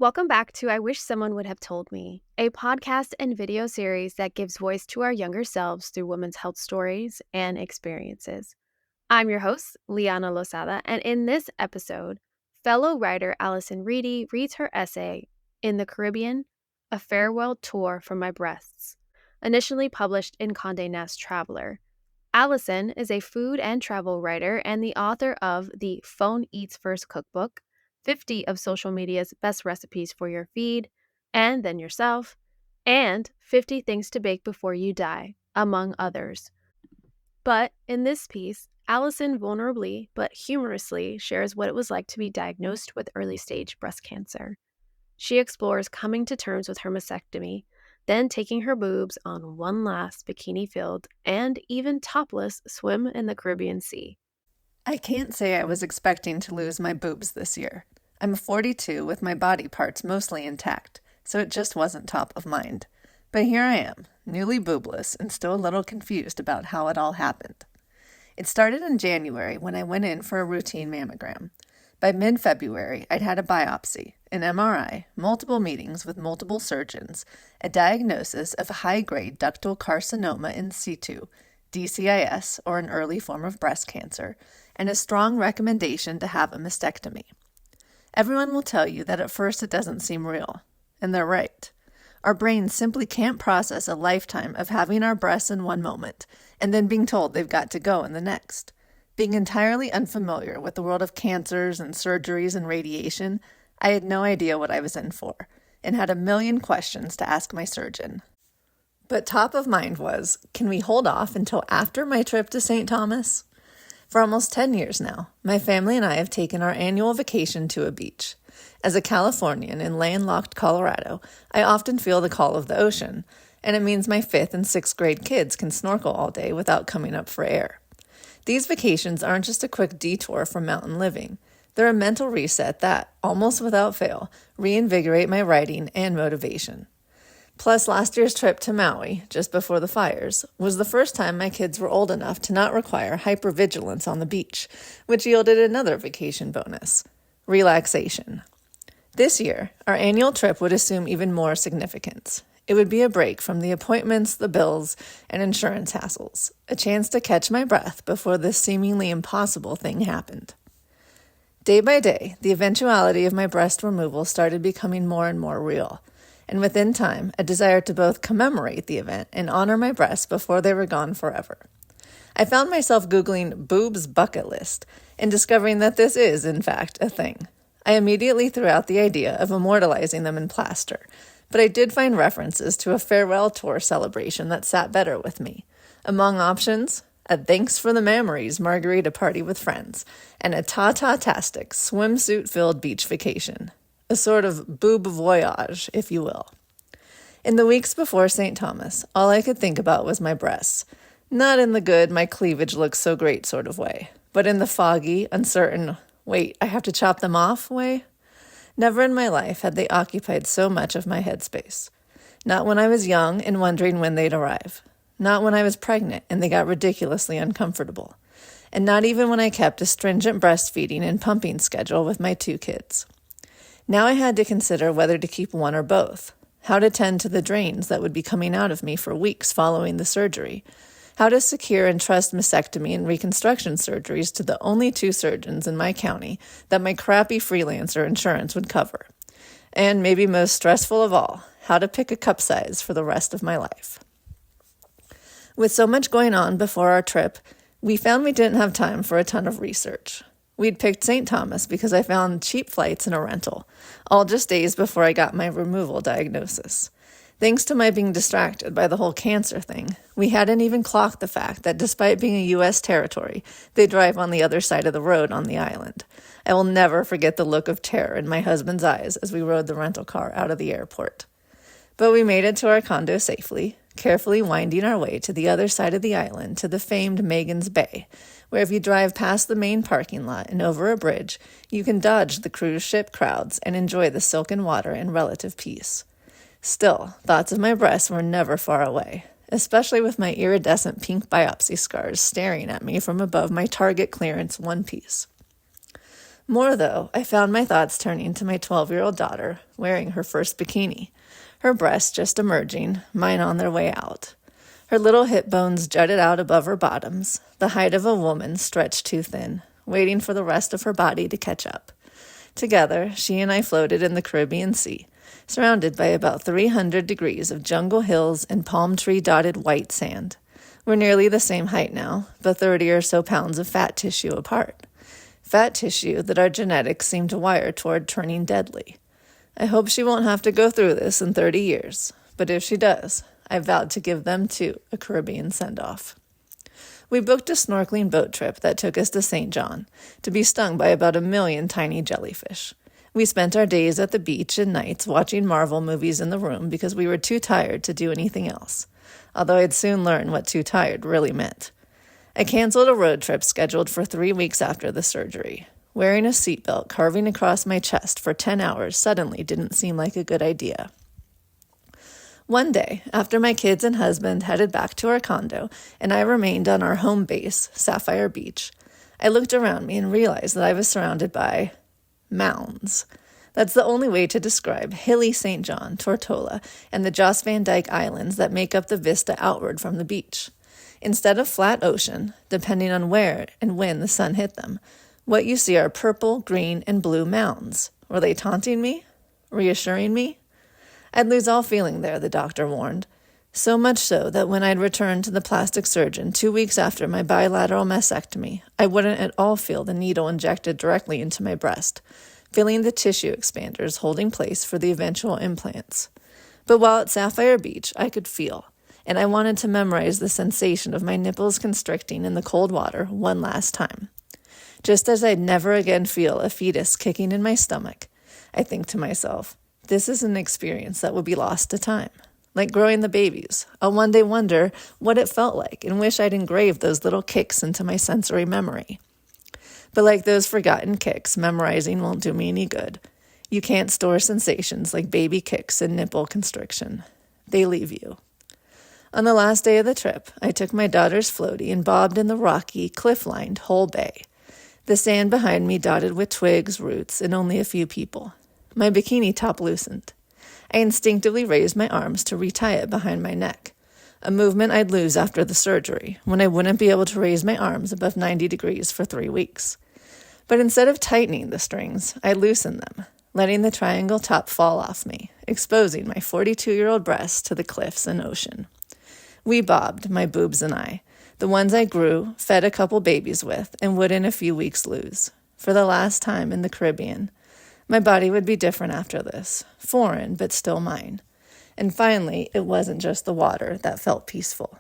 Welcome back to I Wish Someone Would Have Told Me, a podcast and video series that gives voice to our younger selves through women's health stories and experiences. I'm your host, Liana Losada, and in this episode, fellow writer Allyson Reedy reads her essay, In the Caribbean, A Farewell Tour for My Breasts, initially published in Condé Nast Traveler. Allyson is a food and travel writer and the author of the Phone Eats First cookbook, 50 of social media's best recipes for your feed, and then yourself, and 50 things to bake before you die, among others. But in this piece, Allyson vulnerably but humorously shares what it was like to be diagnosed with early-stage breast cancer. She explores coming to terms with her mastectomy, then taking her boobs on one last bikini-filled and even topless swim in the Caribbean Sea. I can't say I was expecting to lose my boobs this year. I'm 42 with my body parts mostly intact, so it just wasn't top of mind. But here I am, newly boobless and still a little confused about how it all happened. It started in January when I went in for a routine mammogram. By mid-February, I'd had a biopsy, an MRI, multiple meetings with multiple surgeons, a diagnosis of high-grade ductal carcinoma in situ, DCIS, or an early form of breast cancer, and a strong recommendation to have a mastectomy. Everyone will tell you that at first it doesn't seem real, and they're right. Our brains simply can't process a lifetime of having our breasts in one moment, and then being told they've got to go in the next. Being entirely unfamiliar with the world of cancers and surgeries and radiation, I had no idea what I was in for, and had a million questions to ask my surgeon. But top of mind was, can we hold off until after my trip to St. Thomas? For almost 10 years now, my family and I have taken our annual vacation to a beach. As a Californian in landlocked Colorado, I often feel the call of the ocean, and it means my 5th and 6th grade kids can snorkel all day without coming up for air. These vacations aren't just a quick detour from mountain living. They're a mental reset that, almost without fail, reinvigorate my writing and motivation. Plus, last year's trip to Maui, just before the fires, was the first time my kids were old enough to not require hypervigilance on the beach, which yielded another vacation bonus: relaxation. This year, our annual trip would assume even more significance. It would be a break from the appointments, the bills, and insurance hassles, a chance to catch my breath before this seemingly impossible thing happened. Day by day, the eventuality of my breast removal started becoming more and more real, and within time, a desire to both commemorate the event and honor my breasts before they were gone forever. I found myself Googling boobs bucket list and discovering that this is, in fact, a thing. I immediately threw out the idea of immortalizing them in plaster, but I did find references to a farewell tour celebration that sat better with me. Among options, a thanks for the memories margarita party with friends, and a ta-ta-tastic swimsuit-filled beach vacation. A sort of boob voyage, if you will. In the weeks before St. Thomas, all I could think about was my breasts. Not in the good, my cleavage looks so great sort of way, but in the foggy, uncertain, wait, I have to chop them off way? Never in my life had they occupied so much of my headspace. Not when I was young and wondering when they'd arrive. Not when I was pregnant and they got ridiculously uncomfortable. And not even when I kept a stringent breastfeeding and pumping schedule with my 2 kids. Now I had to consider whether to keep one or both, how to tend to the drains that would be coming out of me for weeks following the surgery, how to secure and trust mastectomy and reconstruction surgeries to the only 2 surgeons in my county that my crappy freelancer insurance would cover, and maybe most stressful of all, how to pick a cup size for the rest of my life. With so much going on before our trip, we found we didn't have time for a ton of research. We'd picked St. Thomas because I found cheap flights and a rental, all just days before I got my removal diagnosis. Thanks to my being distracted by the whole cancer thing, we hadn't even clocked the fact that despite being a U.S. territory, they drive on the other side of the road on the island. I will never forget the look of terror in my husband's eyes as we rode the rental car out of the airport. But we made it to our condo safely, carefully winding our way to the other side of the island to the famed Megan's Bay, where if you drive past the main parking lot and over a bridge, you can dodge the cruise ship crowds and enjoy the silken water in relative peace. Still, thoughts of my breasts were never far away, especially with my iridescent pink biopsy scars staring at me from above my Target clearance one piece. More though, I found my thoughts turning to my 12-year-old daughter wearing her first bikini, her breasts just emerging, mine on their way out. Her little hip bones jutted out above her bottoms, the height of a woman stretched too thin, waiting for the rest of her body to catch up. Together, she and I floated in the Caribbean Sea, surrounded by about 300 degrees of jungle hills and palm tree-dotted white sand. We're nearly the same height now, but 30 or so pounds of fat tissue apart. Fat tissue that our genetics seem to wire toward turning deadly. I hope she won't have to go through this in 30 years, but if she does, I vowed to give them, too, a Caribbean send-off. We booked a snorkeling boat trip that took us to St. John, to be stung by about 1 million tiny jellyfish. We spent our days at the beach and nights watching Marvel movies in the room because we were too tired to do anything else, although I'd soon learn what too tired really meant. I canceled a road trip scheduled for 3 weeks after the surgery. Wearing a seatbelt carving across my chest for 10 hours suddenly didn't seem like a good idea. One day, after my kids and husband headed back to our condo and I remained on our home base, Sapphire Beach, I looked around me and realized that I was surrounded by mounds. That's the only way to describe hilly St. John, Tortola, and the Jost Van Dyke Islands that make up the vista outward from the beach. Instead of flat ocean, depending on where and when the sun hit them, what you see are purple, green, and blue mounds. Were they taunting me? Reassuring me? I'd lose all feeling there, the doctor warned. So much so that when I'd returned to the plastic surgeon 2 weeks after my bilateral mastectomy, I wouldn't at all feel the needle injected directly into my breast, feeling the tissue expanders holding place for the eventual implants. But while at Sapphire Beach, I could feel, and I wanted to memorize the sensation of my nipples constricting in the cold water one last time. Just as I'd never again feel a fetus kicking in my stomach, I think to myself, this is an experience that will be lost to time. Like growing the babies, I'll one day wonder what it felt like and wish I'd engraved those little kicks into my sensory memory. But like those forgotten kicks, memorizing won't do me any good. You can't store sensations like baby kicks and nipple constriction. They leave you. On the last day of the trip, I took my daughter's floaty and bobbed in the rocky, cliff-lined whole bay. The sand behind me dotted with twigs, roots, and only a few people. My bikini top loosened. I instinctively raised my arms to retie it behind my neck, a movement I'd lose after the surgery, when I wouldn't be able to raise my arms above 90 degrees for 3 weeks. But instead of tightening the strings, I loosened them, letting the triangle top fall off me, exposing my 42-year-old breasts to the cliffs and ocean. We bobbed, my boobs and I, the ones I grew, fed a couple babies with, and would in a few weeks lose, for the last time in the Caribbean. My body would be different after this, foreign but still mine. And finally, it wasn't just the water that felt peaceful.